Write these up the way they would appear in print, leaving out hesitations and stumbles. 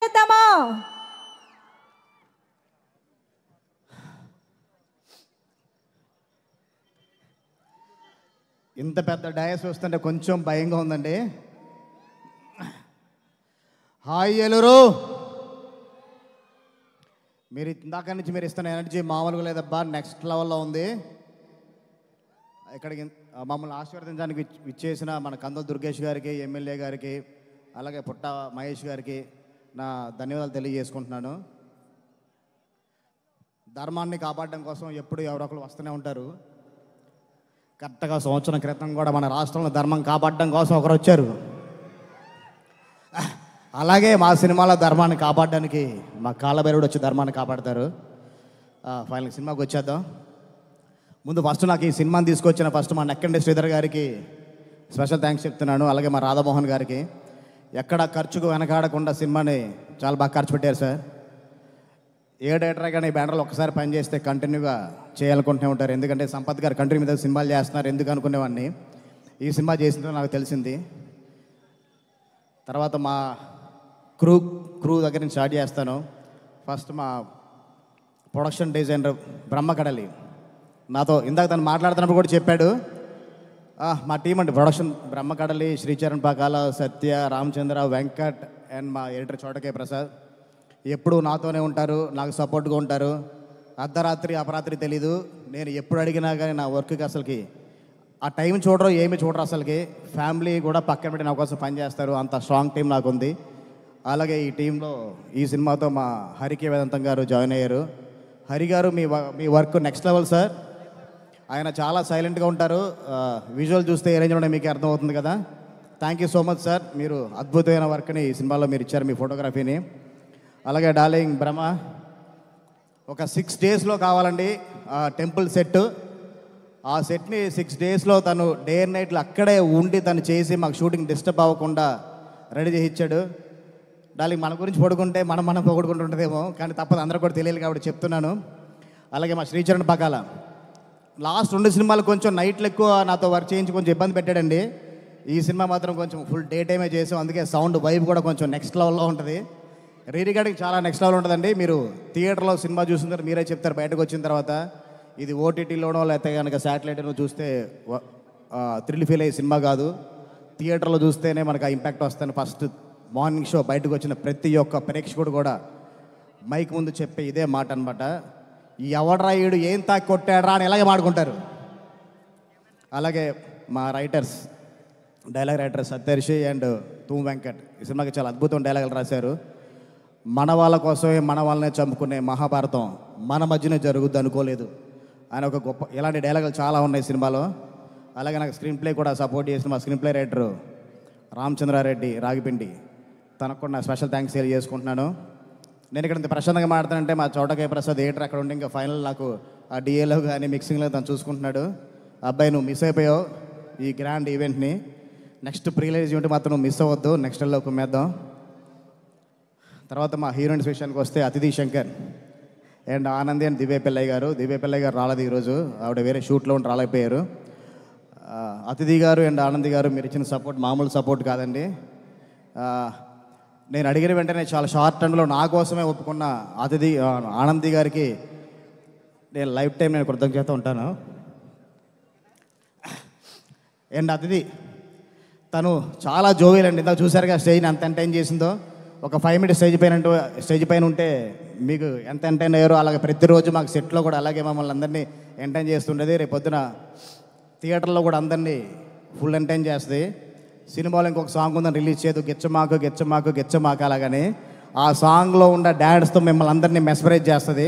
పెడతామా? ఇంత పెద్ద డయాస్ వస్తుంటే కొంచెం భయంగా ఉందండి. హాయ్ ఏలూరు, మీరు ఇందాక నుంచి మీరు ఇస్తున్న ఎనర్జీ మామూలుగా లేదబ్బా, నెక్స్ట్ లెవెల్లో ఉంది. ఇక్కడికి మమ్మల్ని ఆశీర్వదించడానికి విచ్చేసిన మన కందుల దుర్గేష్ గారికి, ఎమ్మెల్యే గారికి, అలాగే పుట్ట మహేష్ గారికి నా ధన్యవాదాలు తెలియజేసుకుంటున్నాను. ధర్మాన్ని కాపాడడం కోసం ఎప్పుడు ఎవరొకరు వస్తూనే ఉంటారు. కరెక్ట్గా సంవత్సరం క్రితం కూడా మన రాష్ట్రంలో ధర్మం కాపాడడం కోసం ఒకరు వచ్చారు. అలాగే మా సినిమాలో ధర్మాన్ని కాపాడడానికి మా కాళ్ళభైరవుడు వచ్చి ధర్మాన్ని కాపాడతారు. ఫైనల్ సినిమాకి వచ్చేద్దాం. ముందు ఫస్ట్ నాకు ఈ సినిమాని తీసుకొచ్చిన ఫస్ట్ మా నెక్కండి శ్రీధర్ గారికి స్పెషల్ థ్యాంక్స్ చెప్తున్నాను. అలాగే మా రాధామోహన్ గారికి. ఎక్కడ ఖర్చుకు వెనకాడకుండా సినిమాని చాలా బాగా ఖర్చు పెట్టారు సార్. ఏ డైరెక్టర్ కానీ ఈ బ్యానర్లో ఒక్కసారి పని చేస్తే కంటిన్యూగా చేయాలనుకుంటూనే ఉంటారు. ఎందుకంటే సంపత్ గారు కంట్రీ మీద సినిమాలు చేస్తున్నారు ఎందుకు అనుకునేవాడిని. ఈ సినిమా చేసిందో నాకు తెలిసింది. తర్వాత మా క్రూ దగ్గర నుంచి స్టార్ట్ చేస్తాను. ఫస్ట్ మా ప్రొడక్షన్ డిజైనర్ బ్రహ్మకడలి నాతో ఇందాక తను మాట్లాడుతున్నప్పుడు కూడా చెప్పాడు. మా టీం అండి production Brahmakadali, Sricharan Pakala, Satya, Ramachandra, Venkat and మా ఎడిటర్ చోటకే ప్రసాద్ ఎప్పుడు నాతోనే ఉంటారు, నాకు సపోర్ట్గా ఉంటారు. అర్ధరాత్రి అపరాత్రి తెలీదు. నేను ఎప్పుడు అడిగినా కానీ నా వర్క్కి అసలుకి ఆ టైం చూడరు, ఏమి చూడరు. అసలుకి ఫ్యామిలీ కూడా పక్కన పెట్టి నా కోసం పనిచేస్తారు. అంత స్ట్రాంగ్ టీం నాకు ఉంది. అలాగే ఈ టీంలో ఈ సినిమాతో మా హరికి వేదాంతం గారు జాయిన్ అయ్యారు. హరి గారు మీ వర్క్ నెక్స్ట్ లెవెల్ సార్. ఆయన చాలా సైలెంట్గా ఉంటారు. విజువల్ చూస్తే ఏ రేంజ్లో మీకు అర్థమవుతుంది కదా. Thank you so much sir. మీరు అద్భుతమైన వర్క్ని ఈ సినిమాలో మీరు ఇచ్చారు, మీ ఫోటోగ్రఫీని. అలాగే డార్లింగ్ బ్రహ్మ ఒక 6 డేస్లో కావాలండి టెంపుల్ సెట్. ఆ సెట్ని 6 డేస్లో తను డే అండ్ నైట్లు అక్కడే ఉండి తను చేసి మాకు షూటింగ్ డిస్టర్బ్ అవ్వకుండా రెడీ చేసి ఇచ్చాడు. డార్లింగ్ మన గురించి పొడుకుంటే మనం పొగుడుకుంటుంటుందేమో, కానీ తప్పదు, అందరూ కూడా తెలియాలి కాబట్టి చెప్తున్నాను. అలాగే మా శ్రీచరణ్ పకాల లాస్ట్ 2 సినిమాలు కొంచెం నైట్లు ఎక్కువ నాతో వర్క్ చేయించి కొంచెం ఇబ్బంది పెట్టాడండి. ఈ సినిమా మాత్రం కొంచెం ఫుల్ డే టైమే చేసాం. అందుకే సౌండ్ వైబ్ కూడా కొంచెం నెక్స్ట్ లెవెల్లో ఉంటుంది. రికార్డింగ్ చాలా నెక్స్ట్ లెవెల్ ఉంటుందండి. మీరు థియేటర్లో సినిమా చూసిన మీరే చెప్తారు బయటకు వచ్చిన తర్వాత. ఇది ఓటీటీలోనో లేకపోతే కనుక శాటిలైట్లో చూస్తే థ్రిల్ ఫీల్ అయ్యే సినిమా కాదు. థియేటర్లో చూస్తేనే మనకు ఆ ఇంపాక్ట్ వస్తుంది. ఫస్ట్ మార్నింగ్ షో బయటకు వచ్చిన ప్రతి ఒక్క ప్రేక్షకుడు కూడా మైక్ ముందు చెప్పే ఇదే మాట అనమాట, ఎవడ్రా ఈడు ఏం తాకి కొట్టాడ్రా అని ఇలాగే మాడుకుంటారు. అలాగే మా writers, dialogue writer సత్యర్షి and తూమ్ Venkat ఈ సినిమాకి చాలా అద్భుతం డైలాగులు రాశారు. మన వాళ్ళ కోసమే మన వాళ్ళనే చంపుకునే మహాభారతం మన మధ్యనే జరుగుద్ది అనుకోలేదు ఆయన ఒక గొప్ప ఇలాంటి డైలాగులు చాలా ఉన్నాయి సినిమాలో. అలాగే నాకు స్క్రీన్ ప్లే కూడా సపోర్ట్ చేసిన మా స్క్రీన్ ప్లే రైటరు రామచంద్రారెడ్డి రాగిపిండి, తనకు కూడా నా స్పెషల్ థ్యాంక్స్ చేసుకుంటున్నాను. నేను ఇక్కడ ఇంత ప్రశాంతంగా మాట్లాడుతానంటే మా చోటకే ప్రసాద్ ఎడిటర్ అక్కడ ఉండి ఇంకా ఫైనల్ నాకు ఆ డిఏలో కానీ మిక్సింగ్లో తను చూసుకుంటున్నాడు. అబ్బాయి నువ్వు మిస్ అయిపోయావు ఈ గ్రాండ్ ఈవెంట్ని. నెక్స్ట్ ప్రీలైజ్ ఈవెంట్ మాత్రం నువ్వు మిస్ అవ్వద్దు, నెక్స్ట్ లో కుమ్మేద్దాం. తర్వాత మా హీరోయిన్స్ విషయానికి వస్తే అతిథి శంకర్ అండ్ ఆనంది అండ్ దివ్య పిల్లయ్య గారు రాలేదు ఈరోజు, ఆవిడ వేరే షూట్లో ఉండి రాలేకపోయారు. అతిథి గారు అండ్ ఆనంది గారు మీరు ఇచ్చిన సపోర్ట్ మామూలు సపోర్ట్ కాదండి. నేను అడిగిన వెంటనే చాలా షార్ట్ టైంలో నా కోసమే ఒప్పుకున్న ఆనంది గారికి నేను లైఫ్ టైం నేను కృతజ్ఞత ఉంటాను. అండ్ అతిథి తను చాలా జోవియలండి. ఇందాక చూసారుగా స్టేజ్ని ఎంత ఎంటైన్ చేసిందో. ఒక 5 మినిట్స్ స్టేజ్ పైన ఉంటే మీకు ఎంత ఎంటైన్ అయ్యారో అలాగే ప్రతిరోజు మాకు సెట్లో కూడా అలాగే మమ్మల్ని అందరినీ ఎంటైన్ చేస్తుండేది. రేపు పొద్దున థియేటర్లో కూడా అందరినీ ఫుల్ ఎంటైన్ చేస్తుంది. సినిమాలో ఇంకొక సాంగ్ ఉందని రిలీజ్ చేయదు, గెచ్చమాకు అలాగని. ఆ సాంగ్లో ఉన్న డాన్స్తో మిమ్మల్ని అందరినీ మెస్మరైజ్ చేస్తుంది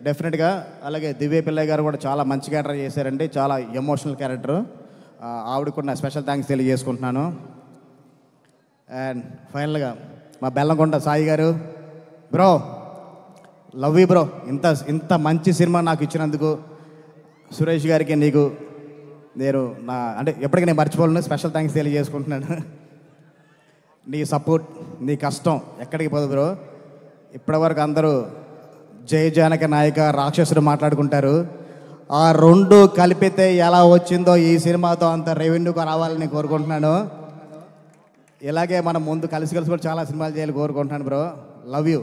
డెఫినెట్గా. అలాగే దివ్య పిల్లయ్య గారు కూడా చాలా మంచి క్యారెక్టర్ చేశారండి, చాలా ఎమోషనల్ క్యారెక్టర్. ఆవిడ కూడా నా స్పెషల్ థ్యాంక్స్ తెలియజేసుకుంటున్నాను. అండ్ ఫైనల్గా మా బెల్లంకొండ సాయి గారు, బ్రో లవ్ యూ బ్రో, ఇంత మంచి సినిమా నాకు ఇచ్చినందుకు సురేష్ గారికి నీకు నేను అంటే ఎప్పటికీ నేను మర్చిపోలేను, స్పెషల్ థ్యాంక్స్ తెలియజేసుకుంటున్నాను. నీ సపోర్ట్, నీ కష్టం ఎక్కడికి పోదు బ్రో. ఇప్పటివరకు అందరూ జయ జానక నాయక రాక్షసుడు మాట్లాడుకుంటారు. ఆ 2 కలిపితే ఎలా వచ్చిందో ఈ సినిమాతో అంత రెవెన్యూగా రావాలని కోరుకుంటున్నాను. ఇలాగే మనం ముందు కలిసి కూడా చాలా సినిమాలు చేయాలి కోరుకుంటున్నాను బ్రో. Love you.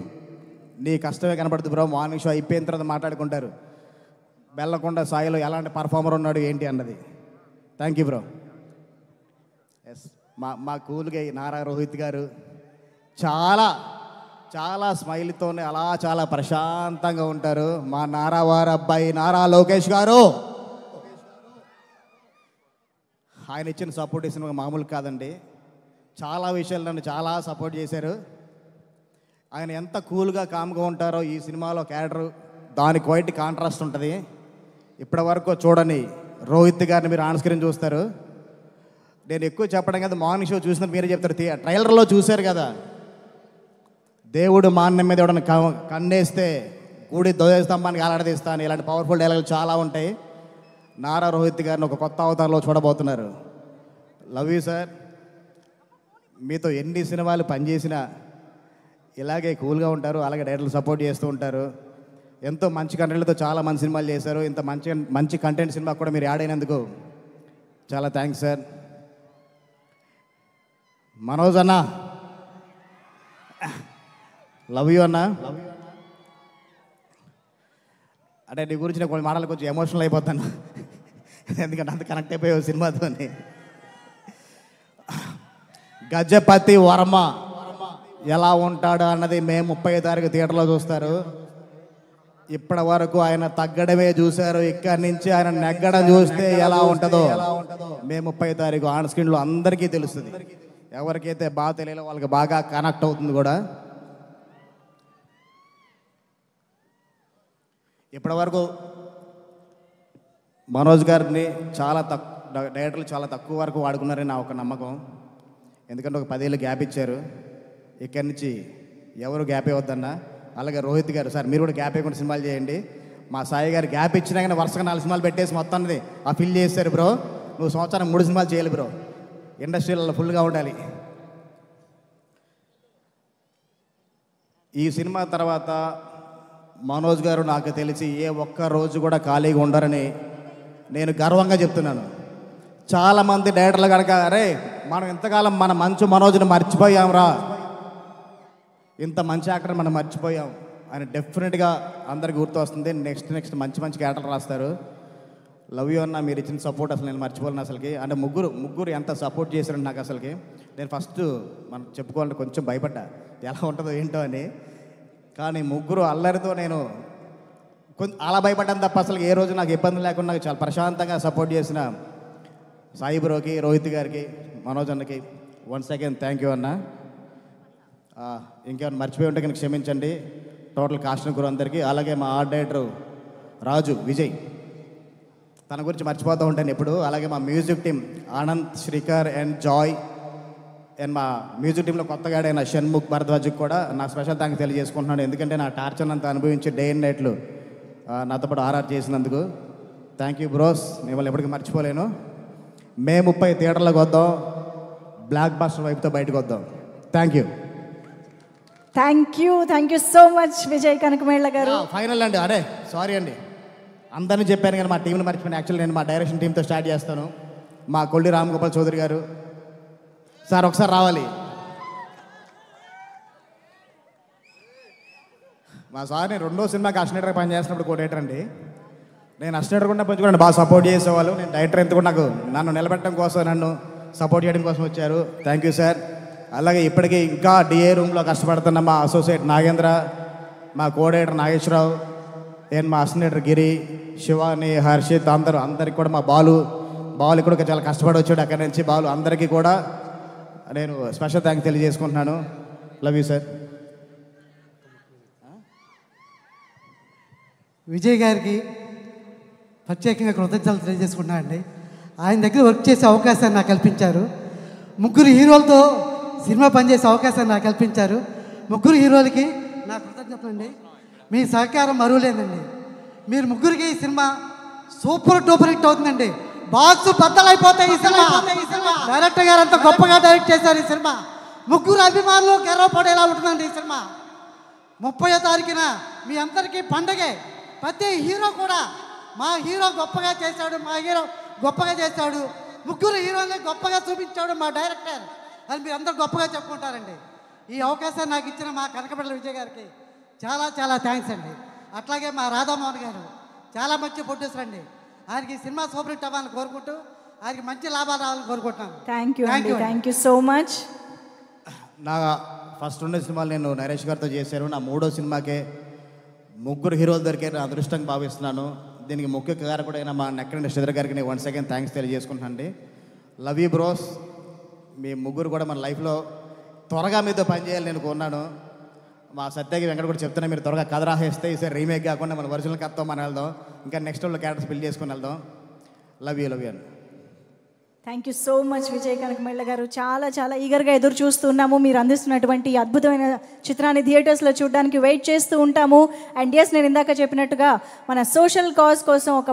నీ కష్టమే కనపడుతుంది బ్రో. మార్నింగ్ షో అయిపోయిన తర్వాత మాట్లాడుకుంటారు బెల్లకొండ సాయిలో ఎలాంటి పర్ఫార్మర్ ఉన్నాడు ఏంటి అన్నది. Thank you bro. ఎస్, మా కూల్గా నారా రోహిత్ గారు చాలా చాలా స్మైల్తోనే అలా చాలా ప్రశాంతంగా ఉంటారు. మా నారా వారి అబ్బాయి నారా లోకేష్ గారు, ఆయన ఇచ్చిన సపోర్ట్ ఇచ్చిన మామూలు కాదండి. చాలా విషయాలు నన్ను చాలా సపోర్ట్ చేశారు. ఆయన ఎంత కూల్గా కామ్గా ఉంటారో ఈ సినిమాలో క్యారెక్టర్ దానికి క్వైట్ కాంట్రాస్ట్ ఉంటుంది. ఇప్పటి వరకు చూడని రోహిత్ గారిని మీరు ఆన్ స్క్రీన్ చూస్తారు. నేను ఎక్కువ చెప్పడం కదా, మార్నింగ్ షో చూసినట్టు మీరే చెప్తారు. ట్రైలర్లో చూశారు కదా, దేవుడు మాన్యం మీద ఎవడన్నా కన్నేస్తే గుడి ధ్వజస్తంభానికి ఆలాడదీస్తాను, ఇలాంటి పవర్ఫుల్ డైలాగులు చాలా ఉంటాయి. నారా రోహిత్ గారిని ఒక కొత్త అవతారంలో చూడబోతున్నారు. Love you sir. మీతో ఎన్ని సినిమాలు పనిచేసినా ఇలాగే కూల్గా ఉంటారు, అలాగే డైరెక్టర్లు సపోర్ట్ చేస్తూ ఉంటారు. ఎంతో మంచి కంటెంట్లతో చాలా మంచి సినిమాలు చేశారు. ఇంత మంచి కంటెంట్ సినిమా కూడా మీరు యాడ్ అయినందుకు చాలా థ్యాంక్స్ సార్. మనోజ్ అన్న, లవ్ యూ అన్న. అంటే నీ గురించి నేను కొన్ని మాటలు కొంచెం ఎమోషనల్ అయిపోతాను, ఎందుకంటే అంత కనెక్ట్ అయిపోయావు సినిమాతో. గజపతి వర్మ ఎలా ఉంటాడు అన్నది మే 30వ తారీఖు థియేటర్లో చూస్తారు. ఇప్పటి వరకు ఆయన తగ్గడమే చూశారు, ఇక్కడి నుంచి ఆయన నెగ్గడం చూస్తే ఎలా ఉంటుందో మే 30వ తారీఖు ఆన్ స్క్రీన్లో అందరికీ తెలుస్తుంది. ఎవరికైతే బాగా తెలియలో వాళ్ళకి బాగా కనెక్ట్ అవుతుంది కూడా. ఇప్పటి వరకు మనోజ్ గారిని చాలా డైరెక్టర్లు చాలా తక్కువ వరకు వాడుకున్నారని నా ఒక నమ్మకం. ఎందుకంటే ఒక 10 ఏళ్ళు గ్యాప్ ఇచ్చారు. ఇక్కడి నుంచి ఎవరు గ్యాప్ ఇవ్వద్దన్నా. అలాగే రోహిత్ గారు, సార్ మీరు కూడా గ్యాప్ ఇవ్వకుండా సినిమాలు చేయండి. మా సాయి గారు గ్యాప్ ఇచ్చినా కానీ వరుసగా 4 సినిమాలు పెట్టేసి మొత్తాన్ని ఆ ఫిల్ చేశారు బ్రో. నువ్వు సంవత్సరానికి 3 సినిమాలు చేయాలి బ్రో, ఇండస్ట్రీలో ఫుల్గా ఉండాలి. ఈ సినిమా తర్వాత మనోజ్ గారు నాకు తెలిసి ఏ ఒక్క రోజు కూడా ఖాళీగా ఉండరని నేను గర్వంగా చెప్తున్నాను. చాలామంది డైరెక్టర్లు కనుక అరే మనం ఇంతకాలం మన మంచు మనోజ్ని మర్చిపోయాంరా, ఇంత మంచి యాక్టర్ మనం మర్చిపోయాం అని డెఫినెట్గా అందరికి గుర్తు వస్తుంది. నెక్స్ట్ మంచి క్యారెక్టర్లు రాస్తారు. లవ్ యూ అన్న, మీరు ఇచ్చిన సపోర్ట్ అసలు నేను మర్చిపోలేను అసలుకి. అంటే ముగ్గురు ఎంత సపోర్ట్ చేశారండి నాకు అసలుకి. నేను ఫస్ట్ మనం చెప్పుకోవాలంటే కొంచెం భయపడ్డా ఎలా ఉంటుందో ఏంటో అని. కానీ ముగ్గురు అల్లరితో నేను కొంచెం అలా భయపడ్డాను తప్ప అసలు ఏ రోజు నాకు ఇబ్బంది లేకుండా నాకు చాలా ప్రశాంతంగా సపోర్ట్ చేసిన సాయి బ్రోకి, రోహిత్ గారికి, మనోజ్ అన్నకి వన్స్ అగైన్ థ్యాంక్ యూ అన్న. ఇంకేమైనా మర్చిపోయి ఉంటే కనుక క్షమించండి టోటల్ కాస్ట్ గురు అందరికీ. అలాగే మా ఆర్ట్ డైరెక్టర్ రాజు విజయ్, తన గురించి మర్చిపోతూ ఉంటాను ఎప్పుడు. అలాగే మా music team Anand, Srikar and Joy, and మా మ్యూజిక్ టీంలో కొత్తగా అయిన షణ్ముఖ్ భరద్వాజ్కి కూడా నా స్పెషల్ థ్యాంక్స్ తెలియజేసుకుంటున్నాను. ఎందుకంటే నా టార్చర్ అంతా అనుభవించి డే అండ్ నైట్లు నాతో పాటు ఆర్ఆర్ చేసినందుకు థ్యాంక్ యూ బ్రోస్. మిమ్మల్ని ఎప్పటికీ మర్చిపోలేను. మే 30 థియేటర్లోకి వద్దాం, బ్లాక్ బాస్టర్ వైపుతో బయటకు వద్దాం. Thank you so much Vijay Kanakamedala garu. Final అండి, అరే సారీ అండి అందరినీ చెప్పాను కానీ మా టీంని మర్చిపోయాను. యాక్చువల్లీ నేను మా డైరెక్షన్ టీంతో స్టార్ట్ చేస్తాను. మా కొల్లి రామగోపాల్ చౌదరి గారు సార్ ఒకసారి రావాలి. మా సార్ నేను 2వ సినిమాకి అసినేటర్గా పనిచేస్తున్నప్పుడు కోడేటర్ అండి. నేను అసినేటర్ కూడా పెంచుకున్నాను, బాగా సపోర్ట్ చేసేవాళ్ళు. నేను డైరెక్టర్ ఎంత కూడా నన్ను నిలబెట్టడం కోసం, నన్ను సపోర్ట్ చేయడం కోసం వచ్చారు. Thank you sir. అలాగే ఇప్పటికీ ఇంకా డిఏ రూమ్లో కష్టపడుతున్న మా అసోసియేట్ నాగేంద్ర, మా కోడేటర్ నాగేశ్వరరావు, అండ్ మా అసినేటర్ గిరి, శివాని, హర్షిత్ అందరికి కూడా, మా బాలు కూడా చాలా కష్టపడి వచ్చాడు అక్కడి నుంచి. బాలు అందరికీ కూడా నేను స్పెషల్ థ్యాంక్స్ తెలియజేసుకుంటున్నాను. Love you sir. విజయ్ గారికి ప్రత్యేకంగా కృతజ్ఞతలు తెలియజేసుకుంటున్నాను అండి. ఆయన దగ్గర వర్క్ చేసే అవకాశాన్ని నాకు కల్పించారు. 3 హీరోలతో సినిమా పనిచేసే అవకాశాన్ని నాకు కల్పించారు. 3 హీరోలకి నా కృతజ్ఞతలు అండి. మీ సహకారం మరువలేదండి. మీరు 3కి ఈ సినిమా సూపర్ డూపర్ హిట్ అవుతుందండి. బాక్స్ బద్దలైపోతాయి ఈ సినిమా. డైరెక్టర్ గారు అంత గొప్పగా డైరెక్ట్ చేశారు ఈ సినిమా. 3 అభిమానులు గర్వపడేలా ఉంటుందండి ఈ సినిమా. 30వ తారీఖున మీ అందరికీ పండగే. ప్రతి హీరో కూడా మా హీరో గొప్పగా చేశాడు, మా హీరో గొప్పగా చేశాడు, 3 హీరోని గొప్పగా చూపించాడు మా డైరెక్టర్ అని మీరు అందరూ గొప్పగా చెప్పుకుంటారండి. ఈ అవకాశాన్ని నాకు ఇచ్చిన మా కనకపల్లి విజయ్ గారికి చాలా చాలా థ్యాంక్స్ అండి. అట్లాగే మా రాధామోహన్ గారు చాలా మంచి ప్రొడ్యూసర్ అండి. ఆయనకి ఈ సినిమా సూపర్ హిట్ అవ్వాలని కోరుకుంటూ ఆయనకి మంచి లాభాలు రావాలని కోరుకుంటున్నాను. థ్యాంక్ యూ అండి, థ్యాంక్ యూ సో మచ్. నా ఫస్ట్ 2 సినిమాలు నేను నరేష్ గారితో చేశాను. నా 3వ సినిమాకే 3 హీరోలు దొరికే నా అదృష్టంగా భావిస్తున్నాను. దీనికి ముఖ్య కారకుడైన మా నెక్కడి శ్రీధర్ గారికి నేను వన్స్ అగైన్ థ్యాంక్స్ తెలియజేసుకుంటాను అండి. Love you bros. మీ ముగ్గురు కూడా మన లైఫ్లో త్వరగా మీతో పనిచేయాలి నేను కోరున్నాను. మా సత్యకి వెంకట కూడా చెప్తున్నా, మీరు త్వరగా కథ రాసేస్తే ఈసారి రీమేక్ కాకుండా మన ఒరిజినల్ కథతో మనం వెళ్దాం. ఇంకా నెక్స్ట్ వాళ్ళు క్యారెక్టర్స్ బిల్డ్ చేసుకుని వెళ్దాం. లవ్ యూ అండి. Thank you so much Vijay Kanakamedala garu. చాలా చాలా ఈగర్గా ఎదురు చూస్తున్నాము మీరు అందిస్తున్నటువంటి అద్భుతమైన చిత్రాన్ని థియేటర్స్లో చూడడానికి వెయిట్ చేస్తూ ఉంటాము. అండ్ ఎస్, నేను ఇందాక చెప్పినట్టుగా మన సోషల్ కాజ్ కోసం ఒక